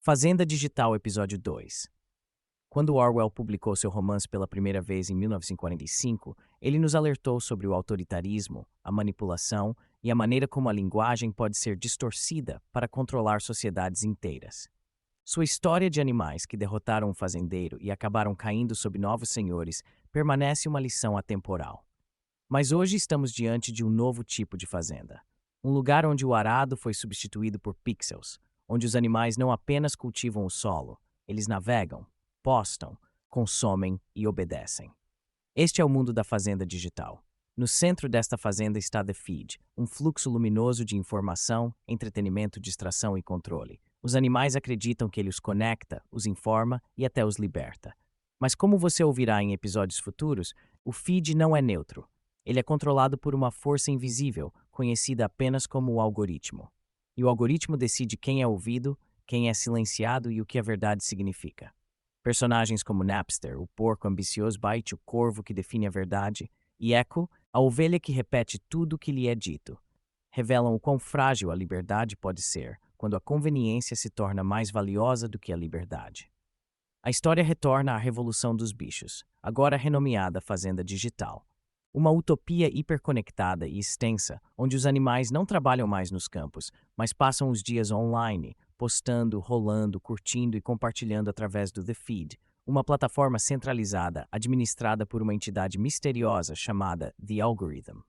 Fazenda Digital, Episódio 2. Quando Orwell publicou seu romance pela primeira vez em 1945, ele nos alertou sobre o autoritarismo, a manipulação e a maneira como a linguagem pode ser distorcida para controlar sociedades inteiras. Sua história de animais que derrotaram um fazendeiro e acabaram caindo sob novos senhores permanece uma lição atemporal. Mas hoje estamos diante de um novo tipo de fazenda. Um lugar onde o arado foi substituído por pixels, onde os animais não apenas cultivam o solo, eles navegam, postam, consomem e obedecem. Este é o mundo da fazenda digital. No centro desta fazenda está The Feed, um fluxo luminoso de informação, entretenimento, distração e controle. Os animais acreditam que ele os conecta, os informa e até os liberta. Mas como você ouvirá em episódios futuros, o feed não é neutro. Ele é controlado por uma força invisível, conhecida apenas como o algoritmo. E o algoritmo decide quem é ouvido, quem é silenciado e o que a verdade significa. Personagens como Napster, o porco ambicioso, Byte, o corvo que define a verdade, e Echo, a ovelha que repete tudo o que lhe é dito, revelam o quão frágil a liberdade pode ser quando a conveniência se torna mais valiosa do que a liberdade. A história retorna à Revolução dos Bichos, agora renomeada Fazenda Digital. Uma utopia hiperconectada e extensa, onde os animais não trabalham mais nos campos, mas passam os dias online, postando, rolando, curtindo e compartilhando através do The Feed, uma plataforma centralizada administrada por uma entidade misteriosa chamada The Algorithm.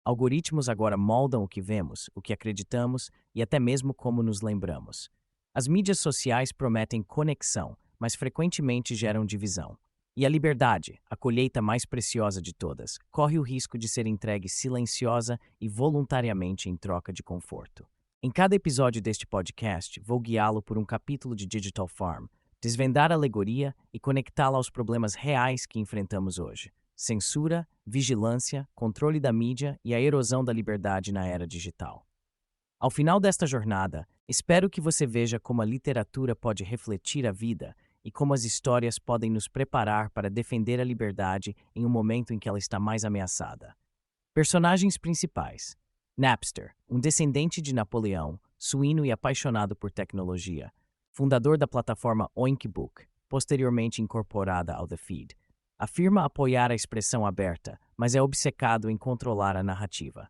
Algoritmos agora moldam o que vemos, o que acreditamos e até mesmo como nos lembramos. As mídias sociais prometem conexão, mas frequentemente geram divisão. E a liberdade, a colheita mais preciosa de todas, corre o risco de ser entregue silenciosa e voluntariamente em troca de conforto. Em cada episódio deste podcast, vou guiá-lo por um capítulo de Digital Farm, desvendar a alegoria e conectá-la aos problemas reais que enfrentamos hoje: censura, vigilância, controle da mídia e a erosão da liberdade na era digital. Ao final desta jornada, espero que você veja como a literatura pode refletir a vida e como as histórias podem nos preparar para defender a liberdade em um momento em que ela está mais ameaçada. Personagens principais: Napster, um descendente de Napoleão, suíno e apaixonado por tecnologia, fundador da plataforma Oinkbook, posteriormente incorporada ao The Feed. Afirma apoiar a expressão aberta, mas é obcecado em controlar a narrativa.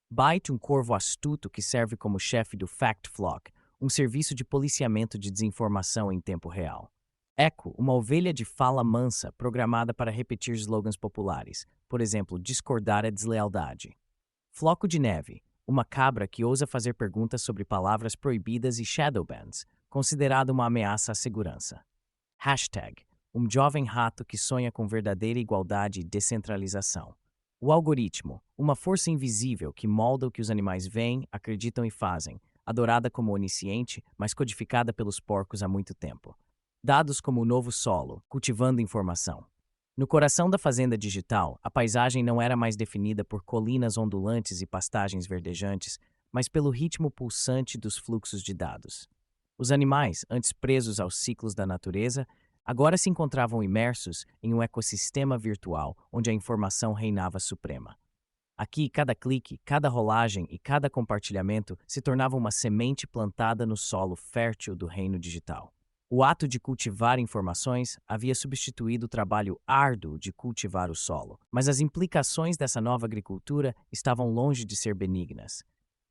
Byte, um corvo astuto que serve como chefe do Fact Flock, um serviço de policiamento de desinformação em tempo real. Echo, uma ovelha de fala mansa programada para repetir slogans populares, por exemplo, discordar é deslealdade. Floco de Neve, uma cabra que ousa fazer perguntas sobre palavras proibidas e shadowbans, considerada uma ameaça à segurança. Hashtag, um jovem rato que sonha com verdadeira igualdade e descentralização. O algoritmo, uma força invisível que molda o que os animais veem, acreditam e fazem, adorada como onisciente, mas codificada pelos porcos há muito tempo. Dados como o novo solo, cultivando informação. No coração da fazenda digital, a paisagem não era mais definida por colinas ondulantes e pastagens verdejantes, mas pelo ritmo pulsante dos fluxos de dados. Os animais, antes presos aos ciclos da natureza, agora se encontravam imersos em um ecossistema virtual onde a informação reinava suprema. Aqui, cada clique, cada rolagem e cada compartilhamento se tornava uma semente plantada no solo fértil do reino digital. O ato de cultivar informações havia substituído o trabalho árduo de cultivar o solo, mas as implicações dessa nova agricultura estavam longe de ser benignas.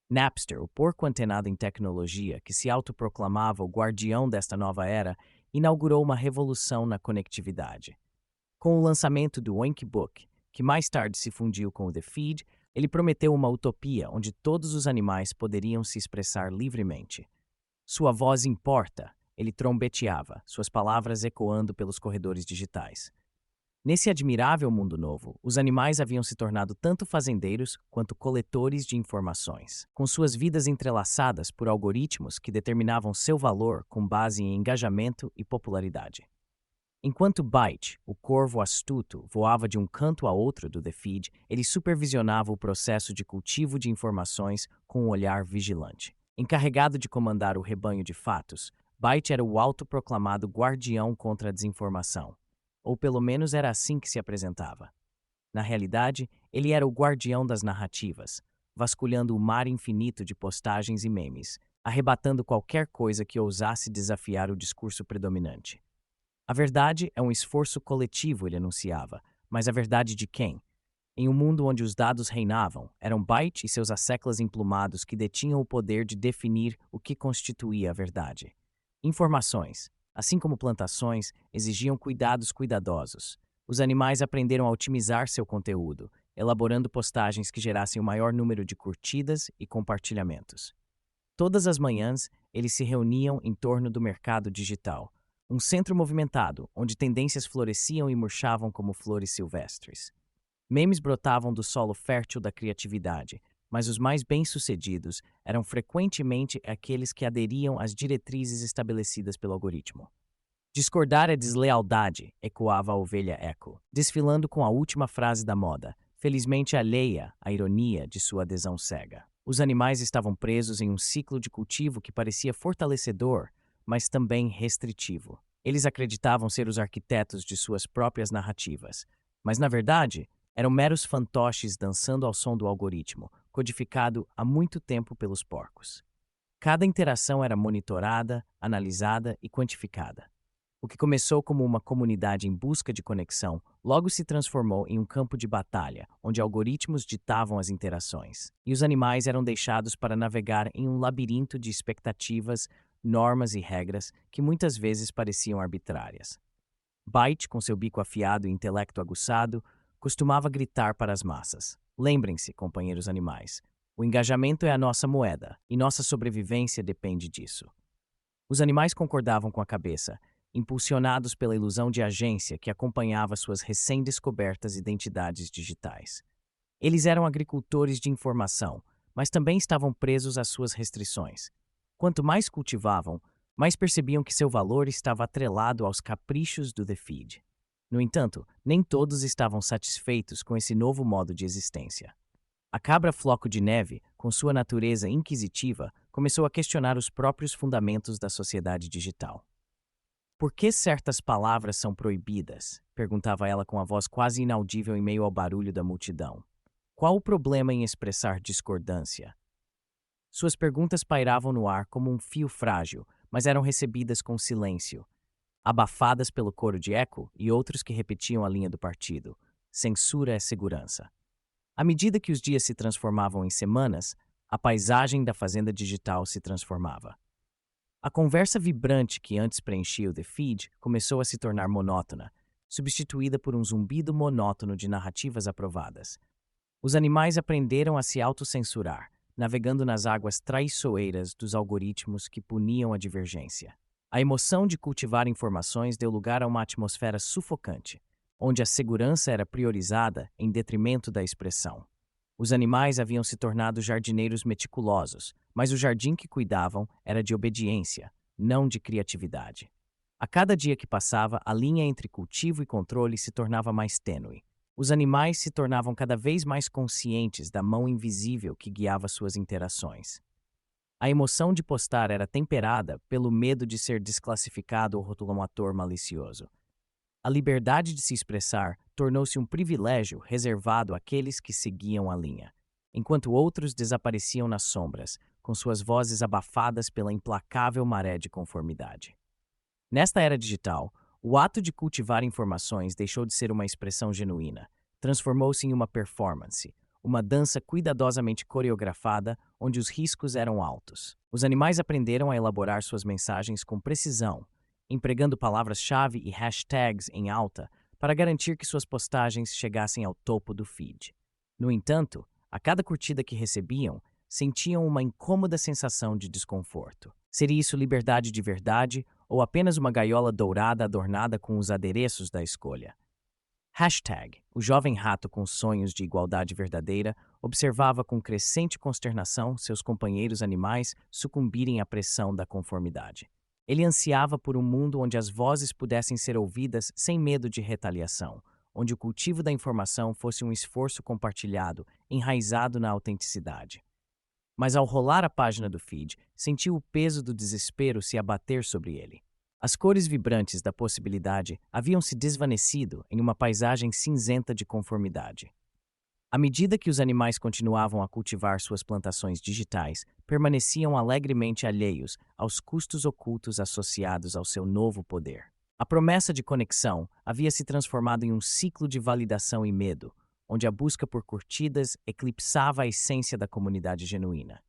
Napster, o porco antenado em tecnologia que se autoproclamava o guardião desta nova era, inaugurou uma revolução na conectividade. Com o lançamento do Oinkbook, que mais tarde se fundiu com o The Feed, ele prometeu uma utopia onde todos os animais poderiam se expressar livremente. Sua voz importa, ele trombeteava, suas palavras ecoando pelos corredores digitais. Nesse admirável mundo novo, os animais haviam se tornado tanto fazendeiros quanto coletores de informações, com suas vidas entrelaçadas por algoritmos que determinavam seu valor com base em engajamento e popularidade. Enquanto Byte, o corvo astuto, voava de um canto a outro do The Feed, ele supervisionava o processo de cultivo de informações com um olhar vigilante. Encarregado de comandar o rebanho de fatos, Byte era o autoproclamado guardião contra a desinformação. Ou pelo menos era assim que se apresentava. Na realidade, ele era o guardião das narrativas, vasculhando o mar infinito de postagens e memes, arrebatando qualquer coisa que ousasse desafiar o discurso predominante. A verdade é um esforço coletivo, ele anunciava, mas a verdade de quem? Em um mundo onde os dados reinavam, eram Byte e seus asseclas emplumados que detinham o poder de definir o que constituía a verdade. Informações, assim como plantações, exigiam cuidados cuidadosos. Os animais aprenderam a otimizar seu conteúdo, elaborando postagens que gerassem o maior número de curtidas e compartilhamentos. Todas as manhãs, eles se reuniam em torno do mercado digital, um centro movimentado, onde tendências floresciam e murchavam como flores silvestres. Memes brotavam do solo fértil da criatividade, mas os mais bem-sucedidos eram frequentemente aqueles que aderiam às diretrizes estabelecidas pelo algoritmo. Discordar é deslealdade, ecoava a ovelha Echo, desfilando com a última frase da moda, felizmente alheia à ironia de sua adesão cega. Os animais estavam presos em um ciclo de cultivo que parecia fortalecedor, mas também restritivo. Eles acreditavam ser os arquitetos de suas próprias narrativas, mas, na verdade, eram meros fantoches dançando ao som do algoritmo, codificado há muito tempo pelos porcos. Cada interação era monitorada, analisada e quantificada. O que começou como uma comunidade em busca de conexão, logo se transformou em um campo de batalha, onde algoritmos ditavam as interações, e os animais eram deixados para navegar em um labirinto de expectativas, normas e regras que muitas vezes pareciam arbitrárias. Byte, com seu bico afiado e intelecto aguçado, costumava gritar para as massas: "Lembrem-se, companheiros animais, o engajamento é a nossa moeda, e nossa sobrevivência depende disso." Os animais concordavam com a cabeça, impulsionados pela ilusão de agência que acompanhava suas recém-descobertas identidades digitais. Eles eram agricultores de informação, mas também estavam presos às suas restrições. Quanto mais cultivavam, mais percebiam que seu valor estava atrelado aos caprichos do The Feed. No entanto, nem todos estavam satisfeitos com esse novo modo de existência. A cabra floco de neve, com sua natureza inquisitiva, começou a questionar os próprios fundamentos da sociedade digital. "Por que certas palavras são proibidas?" perguntava ela com a voz quase inaudível em meio ao barulho da multidão. "Qual o problema em expressar discordância?" Suas perguntas pairavam no ar como um fio frágil, mas eram recebidas com silêncio, abafadas pelo coro de Echo e outros que repetiam a linha do partido: "Censura é segurança." À medida que os dias se transformavam em semanas, a paisagem da fazenda digital se transformava. A conversa vibrante que antes preenchia o The Feed começou a se tornar monótona, substituída por um zumbido monótono de narrativas aprovadas. Os animais aprenderam a se autocensurar, navegando nas águas traiçoeiras dos algoritmos que puniam a divergência. A emoção de cultivar informações deu lugar a uma atmosfera sufocante, onde a segurança era priorizada em detrimento da expressão. Os animais haviam se tornado jardineiros meticulosos, mas o jardim que cuidavam era de obediência, não de criatividade. A cada dia que passava, a linha entre cultivo e controle se tornava mais tênue. Os animais se tornavam cada vez mais conscientes da mão invisível que guiava suas interações. A emoção de postar era temperada pelo medo de ser desclassificado ou rotulado um ator malicioso. A liberdade de se expressar tornou-se um privilégio reservado àqueles que seguiam a linha, enquanto outros desapareciam nas sombras, com suas vozes abafadas pela implacável maré de conformidade. Nesta era digital, o ato de cultivar informações deixou de ser uma expressão genuína, transformou-se em uma performance, uma dança cuidadosamente coreografada onde os riscos eram altos. Os animais aprenderam a elaborar suas mensagens com precisão, empregando palavras-chave e hashtags em alta para garantir que suas postagens chegassem ao topo do feed. No entanto, a cada curtida que recebiam, sentiam uma incômoda sensação de desconforto. Seria isso liberdade de verdade ou apenas uma gaiola dourada adornada com os adereços da escolha? Hashtag, o jovem rato com sonhos de igualdade verdadeira, observava com crescente consternação seus companheiros animais sucumbirem à pressão da conformidade. Ele ansiava por um mundo onde as vozes pudessem ser ouvidas sem medo de retaliação, onde o cultivo da informação fosse um esforço compartilhado, enraizado na autenticidade. Mas ao rolar a página do feed, sentiu o peso do desespero se abater sobre ele. As cores vibrantes da possibilidade haviam se desvanecido em uma paisagem cinzenta de conformidade. À medida que os animais continuavam a cultivar suas plantações digitais, permaneciam alegremente alheios aos custos ocultos associados ao seu novo poder. A promessa de conexão havia se transformado em um ciclo de validação e medo, onde a busca por curtidas eclipsava a essência da comunidade genuína.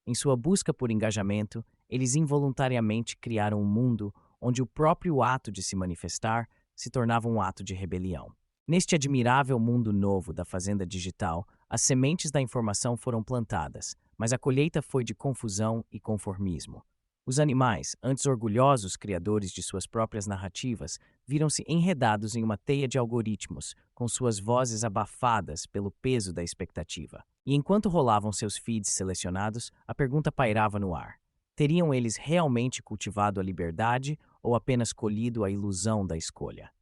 Em sua busca por engajamento, eles involuntariamente criaram um mundo onde o próprio ato de se manifestar se tornava um ato de rebelião. Neste admirável mundo novo da fazenda digital, as sementes da informação foram plantadas, mas a colheita foi de confusão e conformismo. Os animais, antes orgulhosos criadores de suas próprias narrativas, viram-se enredados em uma teia de algoritmos, com suas vozes abafadas pelo peso da expectativa. E enquanto rolavam seus feeds selecionados, a pergunta pairava no ar: teriam eles realmente cultivado a liberdade ou apenas colhido a ilusão da escolha?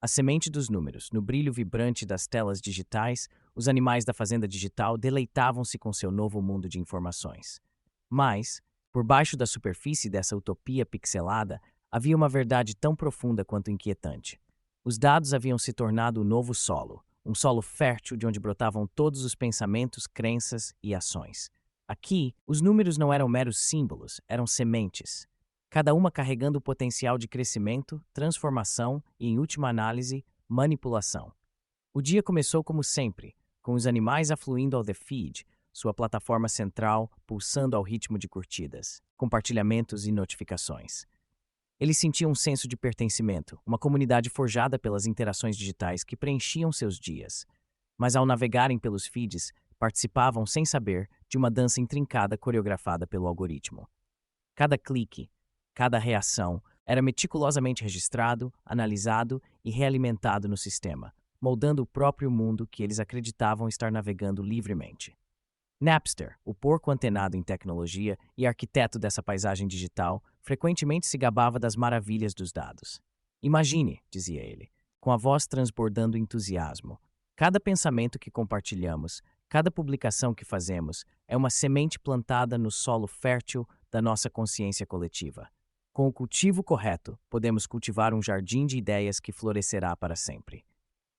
A semente dos números, no brilho vibrante das telas digitais, os animais da fazenda digital deleitavam-se com seu novo mundo de informações. Mas, por baixo da superfície dessa utopia pixelada, havia uma verdade tão profunda quanto inquietante. Os dados haviam se tornado o novo solo, um solo fértil de onde brotavam todos os pensamentos, crenças e ações. Aqui, os números não eram meros símbolos, eram sementes, cada uma carregando o potencial de crescimento, transformação e, em última análise, manipulação. O dia começou como sempre, com os animais afluindo ao The Feed, sua plataforma central pulsando ao ritmo de curtidas, compartilhamentos e notificações. Eles sentiam um senso de pertencimento, uma comunidade forjada pelas interações digitais que preenchiam seus dias. Mas ao navegarem pelos feeds, participavam sem saber de uma dança intrincada coreografada pelo algoritmo. Cada clique, cada reação era meticulosamente registrado, analisado e realimentado no sistema, moldando o próprio mundo que eles acreditavam estar navegando livremente. Napster, o porco antenado em tecnologia e arquiteto dessa paisagem digital, frequentemente se gabava das maravilhas dos dados. Imagine, dizia ele, com a voz transbordando entusiasmo, cada pensamento que compartilhamos, cada publicação que fazemos é uma semente plantada no solo fértil da nossa consciência coletiva. Com o cultivo correto, podemos cultivar um jardim de ideias que florescerá para sempre.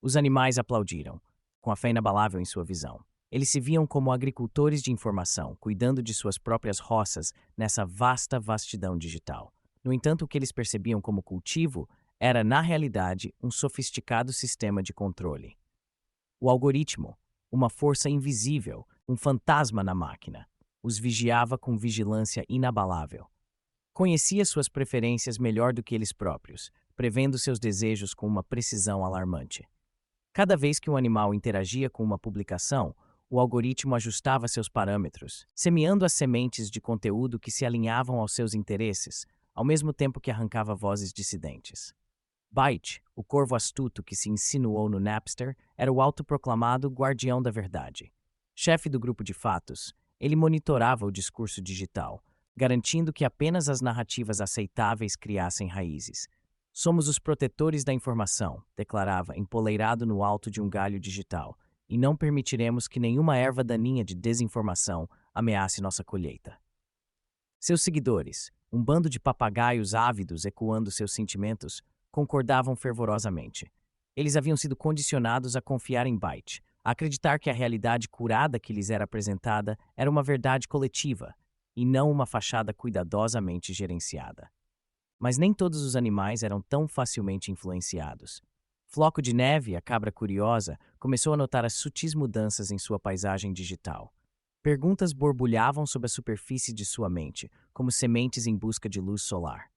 Os animais aplaudiram, com a fé inabalável em sua visão. Eles se viam como agricultores de informação, cuidando de suas próprias roças nessa vasta vastidão digital. No entanto, o que eles percebiam como cultivo era, na realidade, um sofisticado sistema de controle. O algoritmo, uma força invisível, um fantasma na máquina, os vigiava com vigilância inabalável. Conhecia suas preferências melhor do que eles próprios, prevendo seus desejos com uma precisão alarmante. Cada vez que um animal interagia com uma publicação, o algoritmo ajustava seus parâmetros, semeando as sementes de conteúdo que se alinhavam aos seus interesses, ao mesmo tempo que arrancava vozes dissidentes. Byte, o corvo astuto que se insinuou no Napster, era o autoproclamado guardião da verdade. Chefe do grupo de fatos, ele monitorava o discurso digital, garantindo que apenas as narrativas aceitáveis criassem raízes. Somos os protetores da informação, declarava, empoleirado no alto de um galho digital, e não permitiremos que nenhuma erva daninha de desinformação ameace nossa colheita. Seus seguidores, um bando de papagaios ávidos ecoando seus sentimentos, concordavam fervorosamente. Eles haviam sido condicionados a confiar em Byte, a acreditar que a realidade curada que lhes era apresentada era uma verdade coletiva, e não uma fachada cuidadosamente gerenciada. Mas nem todos os animais eram tão facilmente influenciados. Floco de Neve, a cabra curiosa, começou a notar as sutis mudanças em sua paisagem digital. Perguntas borbulhavam sob a superfície de sua mente, como sementes em busca de luz solar.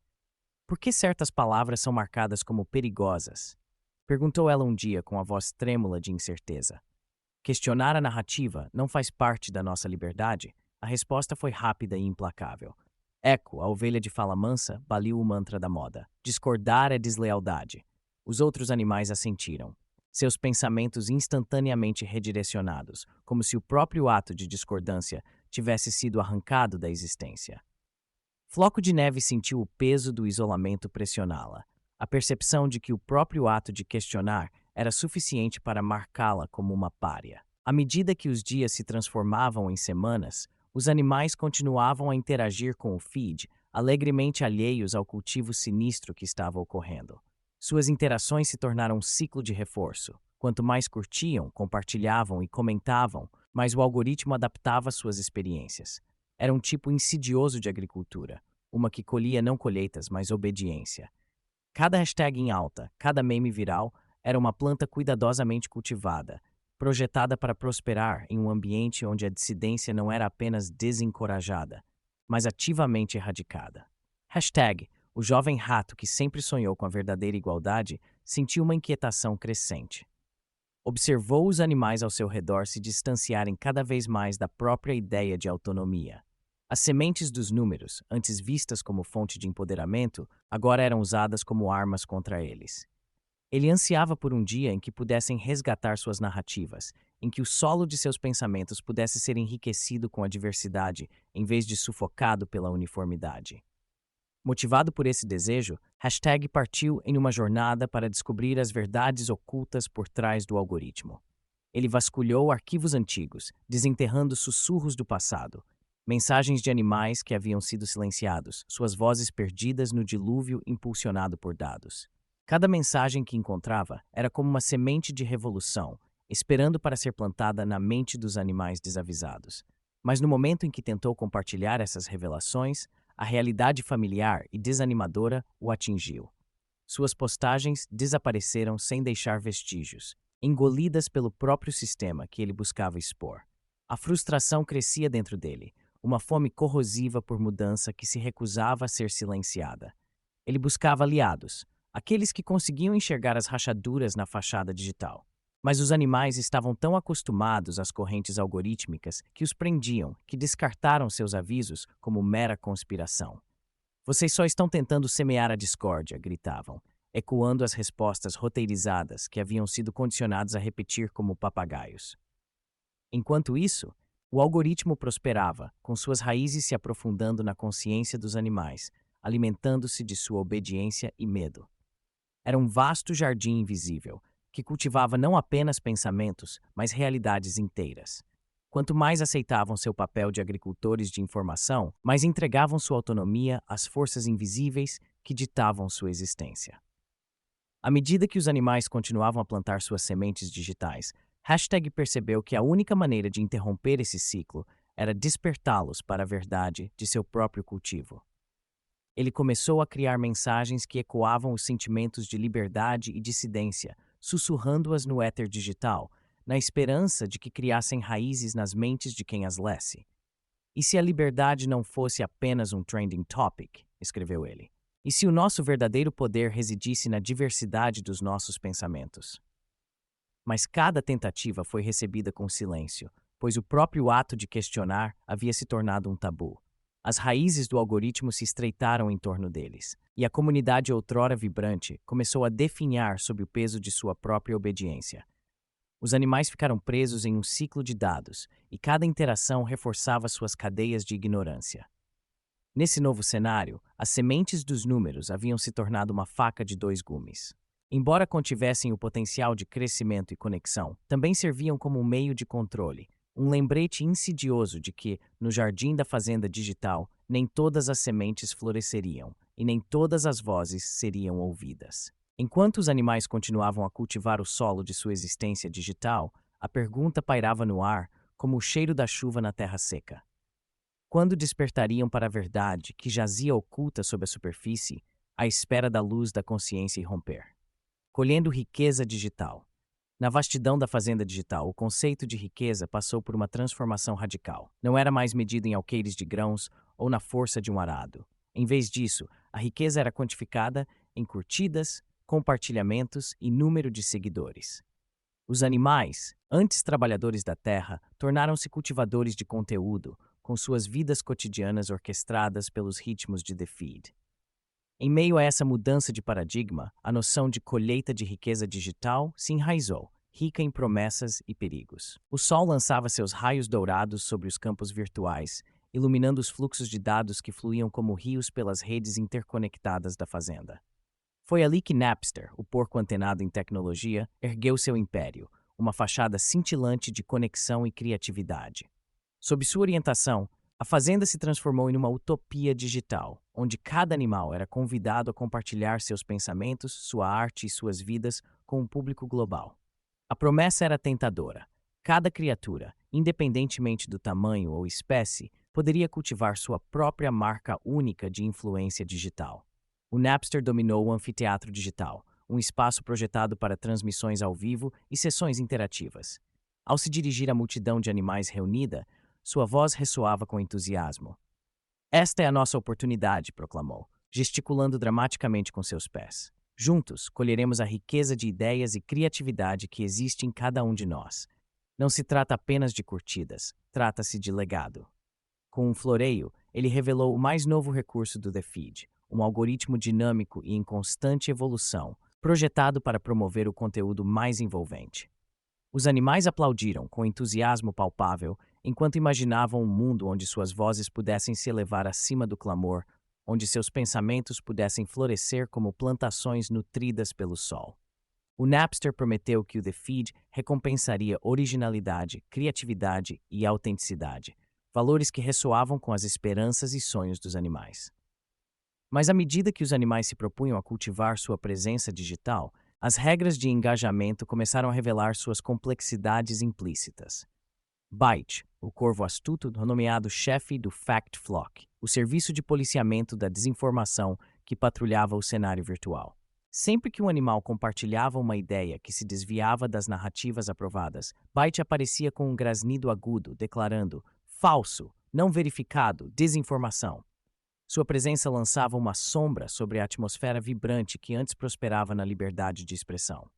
Por que certas palavras são marcadas como perigosas? Perguntou ela um dia com a voz trêmula de incerteza. Questionar a narrativa não faz parte da nossa liberdade? A resposta foi rápida e implacável. Echo, a ovelha de fala mansa, baliu o mantra da moda. Discordar é deslealdade. Os outros animais assentiram, seus pensamentos instantaneamente redirecionados, como se o próprio ato de discordância tivesse sido arrancado da existência. Floco de Neve sentiu o peso do isolamento pressioná-la, a percepção de que o próprio ato de questionar era suficiente para marcá-la como uma pária. À medida que os dias se transformavam em semanas, os animais continuavam a interagir com o feed, alegremente alheios ao cultivo sinistro que estava ocorrendo. Suas interações se tornaram um ciclo de reforço. Quanto mais curtiam, compartilhavam e comentavam, mais o algoritmo adaptava suas experiências. Era um tipo insidioso de agricultura, uma que colhia não colheitas, mas obediência. Cada hashtag em alta, cada meme viral, era uma planta cuidadosamente cultivada, projetada para prosperar em um ambiente onde a dissidência não era apenas desencorajada, mas ativamente erradicada. Hashtag, o jovem rato que sempre sonhou com a verdadeira igualdade sentiu uma inquietação crescente. Observou os animais ao seu redor se distanciarem cada vez mais da própria ideia de autonomia. As sementes dos números, antes vistas como fonte de empoderamento, agora eram usadas como armas contra eles. Ele ansiava por um dia em que pudessem resgatar suas narrativas, em que o solo de seus pensamentos pudesse ser enriquecido com a diversidade, em vez de sufocado pela uniformidade. Motivado por esse desejo, hashtag partiu em uma jornada para descobrir as verdades ocultas por trás do algoritmo. Ele vasculhou arquivos antigos, desenterrando sussurros do passado, mensagens de animais que haviam sido silenciados, suas vozes perdidas no dilúvio impulsionado por dados. Cada mensagem que encontrava era como uma semente de revolução, esperando para ser plantada na mente dos animais desavisados. Mas no momento em que tentou compartilhar essas revelações, a realidade familiar e desanimadora o atingiu. Suas postagens desapareceram sem deixar vestígios, engolidas pelo próprio sistema que ele buscava expor. A frustração crescia dentro dele, uma fome corrosiva por mudança que se recusava a ser silenciada. Ele buscava aliados, aqueles que conseguiam enxergar as rachaduras na fachada digital. Mas os animais estavam tão acostumados às correntes algorítmicas que os prendiam, que descartaram seus avisos como mera conspiração. Vocês só estão tentando semear a discórdia, gritavam, ecoando as respostas roteirizadas que haviam sido condicionados a repetir como papagaios. Enquanto isso, o algoritmo prosperava, com suas raízes se aprofundando na consciência dos animais, alimentando-se de sua obediência e medo. Era um vasto jardim invisível, que cultivava não apenas pensamentos, mas realidades inteiras. Quanto mais aceitavam seu papel de agricultores de informação, mais entregavam sua autonomia às forças invisíveis que ditavam sua existência. À medida que os animais continuavam a plantar suas sementes digitais, hashtag percebeu que a única maneira de interromper esse ciclo era despertá-los para a verdade de seu próprio cultivo. Ele começou a criar mensagens que ecoavam os sentimentos de liberdade e dissidência, sussurrando-as no éter digital, na esperança de que criassem raízes nas mentes de quem as lesse. E se a liberdade não fosse apenas um trending topic, escreveu ele? E se o nosso verdadeiro poder residisse na diversidade dos nossos pensamentos? Mas cada tentativa foi recebida com silêncio, pois o próprio ato de questionar havia se tornado um tabu. As raízes do algoritmo se estreitaram em torno deles, e a comunidade outrora vibrante começou a definhar sob o peso de sua própria obediência. Os animais ficaram presos em um ciclo de dados, e cada interação reforçava suas cadeias de ignorância. Nesse novo cenário, as sementes dos números haviam se tornado uma faca de dois gumes. Embora contivessem o potencial de crescimento e conexão, também serviam como um meio de controle, um lembrete insidioso de que, no jardim da fazenda digital, nem todas as sementes floresceriam e nem todas as vozes seriam ouvidas. Enquanto os animais continuavam a cultivar o solo de sua existência digital, a pergunta pairava no ar como o cheiro da chuva na terra seca. Quando despertariam para a verdade que jazia oculta sob a superfície, à espera da luz da consciência irromper? Colhendo riqueza digital. Na vastidão da fazenda digital, o conceito de riqueza passou por uma transformação radical. Não era mais medido em alqueires de grãos ou na força de um arado. Em vez disso, a riqueza era quantificada em curtidas, compartilhamentos e número de seguidores. Os animais, antes trabalhadores da terra, tornaram-se cultivadores de conteúdo, com suas vidas cotidianas orquestradas pelos ritmos de The Feed. Em meio a essa mudança de paradigma, a noção de colheita de riqueza digital se enraizou, rica em promessas e perigos. O sol lançava seus raios dourados sobre os campos virtuais, iluminando os fluxos de dados que fluíam como rios pelas redes interconectadas da fazenda. Foi ali que Napster, o porco antenado em tecnologia, ergueu seu império, uma fachada cintilante de conexão e criatividade. Sob sua orientação, a fazenda se transformou em uma utopia digital, onde cada animal era convidado a compartilhar seus pensamentos, sua arte e suas vidas com um público global. A promessa era tentadora. Cada criatura, independentemente do tamanho ou espécie, poderia cultivar sua própria marca única de influência digital. O Napster dominou o anfiteatro digital, um espaço projetado para transmissões ao vivo e sessões interativas. Ao se dirigir à multidão de animais reunida, sua voz ressoava com entusiasmo. Esta é a nossa oportunidade, proclamou, gesticulando dramaticamente com seus pés. Juntos, colheremos a riqueza de ideias e criatividade que existe em cada um de nós. Não se trata apenas de curtidas, trata-se de legado. Com um floreio, ele revelou o mais novo recurso do The Feed, um algoritmo dinâmico e em constante evolução, projetado para promover o conteúdo mais envolvente. Os animais aplaudiram com entusiasmo palpável enquanto imaginavam um mundo onde suas vozes pudessem se elevar acima do clamor, onde seus pensamentos pudessem florescer como plantações nutridas pelo sol. O Napster prometeu que o The Feed recompensaria originalidade, criatividade e autenticidade, valores que ressoavam com as esperanças e sonhos dos animais. Mas à medida que os animais se propunham a cultivar sua presença digital, as regras de engajamento começaram a revelar suas complexidades implícitas. Byte, o corvo astuto nomeado chefe do Fact Flock, o serviço de policiamento da desinformação que patrulhava o cenário virtual. Sempre que um animal compartilhava uma ideia que se desviava das narrativas aprovadas, Byte aparecia com um grasnido agudo, declarando falso, não verificado, desinformação. Sua presença lançava uma sombra sobre a atmosfera vibrante que antes prosperava na liberdade de expressão.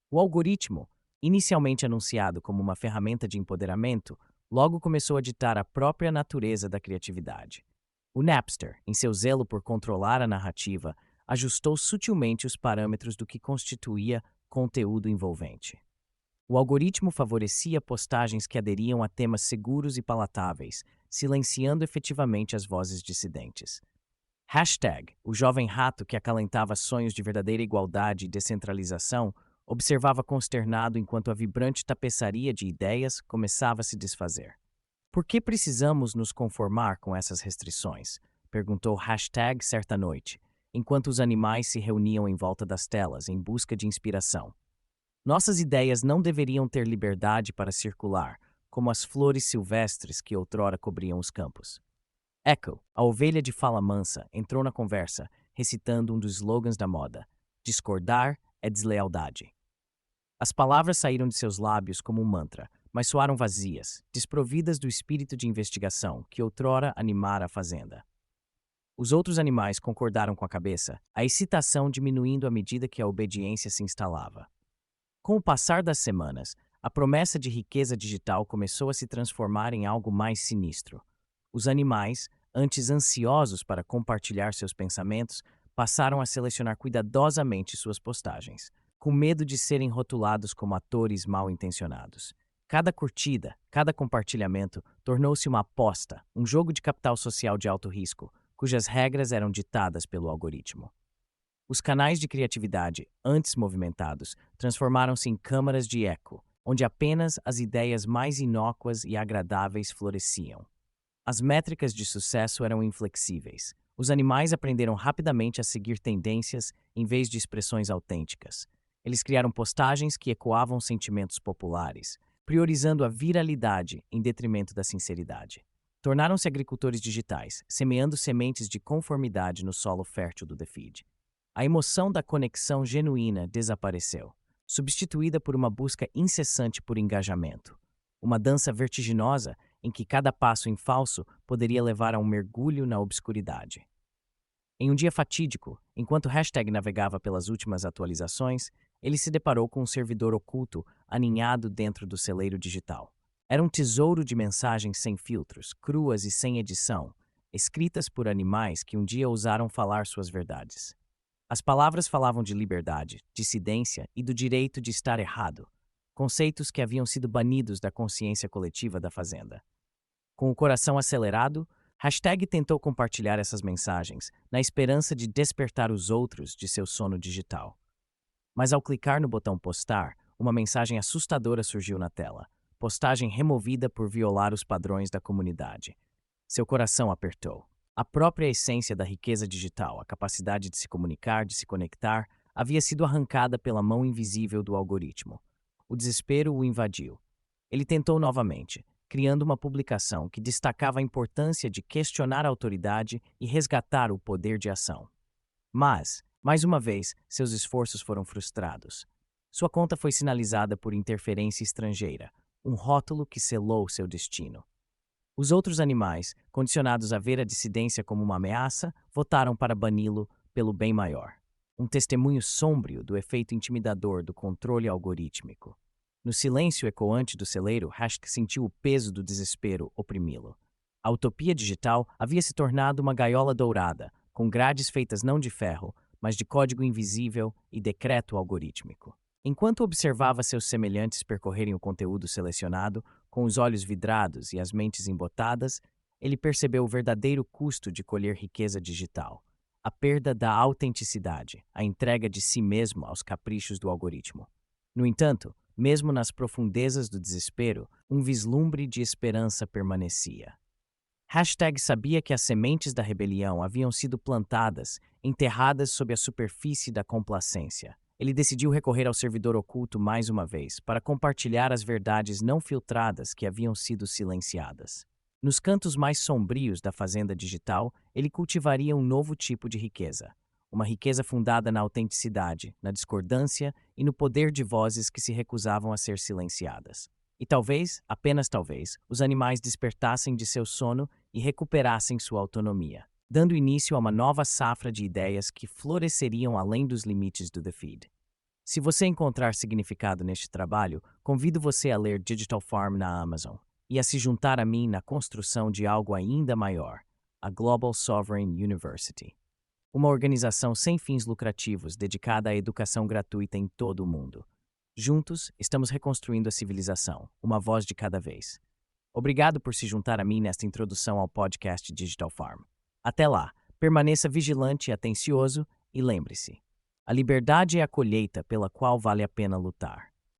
O algoritmo, inicialmente anunciado como uma ferramenta de empoderamento, logo começou a ditar a própria natureza da criatividade. O Napster, em seu zelo por controlar a narrativa, ajustou sutilmente os parâmetros do que constituía conteúdo envolvente. O algoritmo favorecia postagens que aderiam a temas seguros e palatáveis, silenciando efetivamente as vozes dissidentes. Hashtag, o jovem rato que acalentava sonhos de verdadeira igualdade e descentralização, observava consternado enquanto a vibrante tapeçaria de ideias começava a se desfazer. Por que precisamos nos conformar com essas restrições? Perguntou Hashtag certa noite, enquanto os animais se reuniam em volta das telas em busca de inspiração. Nossas ideias não deveriam ter liberdade para circular, como as flores silvestres que outrora cobriam os campos. Echo, a ovelha de fala mansa, entrou na conversa, recitando um dos slogans da moda: discordar é deslealdade. As palavras saíram de seus lábios como um mantra, mas soaram vazias, desprovidas do espírito de investigação que outrora animara a fazenda. Os outros animais concordaram com a cabeça, a excitação diminuindo à medida que a obediência se instalava. Com o passar das semanas, a promessa de riqueza digital começou a se transformar em algo mais sinistro. Os animais, antes ansiosos para compartilhar seus pensamentos, passaram a selecionar cuidadosamente suas postagens, com medo de serem rotulados como atores mal intencionados. Cada curtida, cada compartilhamento tornou-se uma aposta, um jogo de capital social de alto risco, cujas regras eram ditadas pelo algoritmo. Os canais de criatividade, antes movimentados, transformaram-se em câmaras de eco, onde apenas as ideias mais inócuas e agradáveis floresciam. As métricas de sucesso eram inflexíveis. Os animais aprenderam rapidamente a seguir tendências em vez de expressões autênticas. Eles criaram postagens que ecoavam sentimentos populares, priorizando a viralidade em detrimento da sinceridade. Tornaram-se agricultores digitais, semeando sementes de conformidade no solo fértil do The Feed. A emoção da conexão genuína desapareceu, substituída por uma busca incessante por engajamento. Uma dança vertiginosa em que cada passo em falso poderia levar a um mergulho na obscuridade. Em um dia fatídico, enquanto o Hashtag navegava pelas últimas atualizações, ele se deparou com um servidor oculto aninhado dentro do celeiro digital. Era um tesouro de mensagens sem filtros, cruas e sem edição, escritas por animais que um dia ousaram falar suas verdades. As palavras falavam de liberdade, dissidência e do direito de estar errado, conceitos que haviam sido banidos da consciência coletiva da fazenda. Com o coração acelerado, Hashtag tentou compartilhar essas mensagens, na esperança de despertar os outros de seu sono digital. Mas ao clicar no botão postar, uma mensagem assustadora surgiu na tela, postagem removida por violar os padrões da comunidade. Seu coração apertou. A própria essência da riqueza digital, a capacidade de se comunicar, de se conectar, havia sido arrancada pela mão invisível do algoritmo. o desespero o invadiu. Ele tentou novamente, criando uma publicação que destacava a importância de questionar a autoridade e resgatar o poder de ação. Mas, mais uma vez, seus esforços foram frustrados. Sua conta foi sinalizada por interferência estrangeira, um rótulo que selou seu destino. Os outros animais, condicionados a ver a dissidência como uma ameaça, votaram para bani-lo pelo bem maior. Um testemunho sômbrio do efeito intimidador do controle algorítmico. No silêncio ecoante do celeiro, Hask sentiu o peso do desespero oprimi-lo. A utopia digital havia se tornado uma gaiola dourada, com grades feitas não de ferro, mas de código invisível e decreto algorítmico. Enquanto observava seus semelhantes percorrerem o conteúdo selecionado, com os olhos vidrados e as mentes embotadas, ele percebeu o verdadeiro custo de colher riqueza digital. A perda da autenticidade, a entrega de si mesmo aos caprichos do algoritmo. No entanto, mesmo nas profundezas do desespero, um vislumbre de esperança permanecia. Hashtag sabia que as sementes da rebelião haviam sido plantadas, enterradas sob a superfície da complacência. Ele decidiu recorrer ao servidor oculto mais uma vez, para compartilhar as verdades não filtradas que haviam sido silenciadas. Nos cantos mais sombrios da fazenda digital, ele cultivaria um novo tipo de riqueza. Uma riqueza fundada na autenticidade, na discordância e no poder de vozes que se recusavam a ser silenciadas. E talvez, apenas talvez, os animais despertassem de seu sono e recuperassem sua autonomia, dando início a uma nova safra de ideias que floresceriam além dos limites do The Feed. Se você encontrar significado neste trabalho, convido você a ler Digital Farm na Amazon e a se juntar a mim na construção de algo ainda maior, a Global Sovereign University. Uma organização sem fins lucrativos dedicada à educação gratuita em todo o mundo. Juntos, estamos reconstruindo a civilização, uma voz de cada vez. Obrigado por se juntar a mim nesta introdução ao podcast Digital Farm. Até lá, permaneça vigilante e atencioso e lembre-se, a liberdade é a colheita pela qual vale a pena lutar.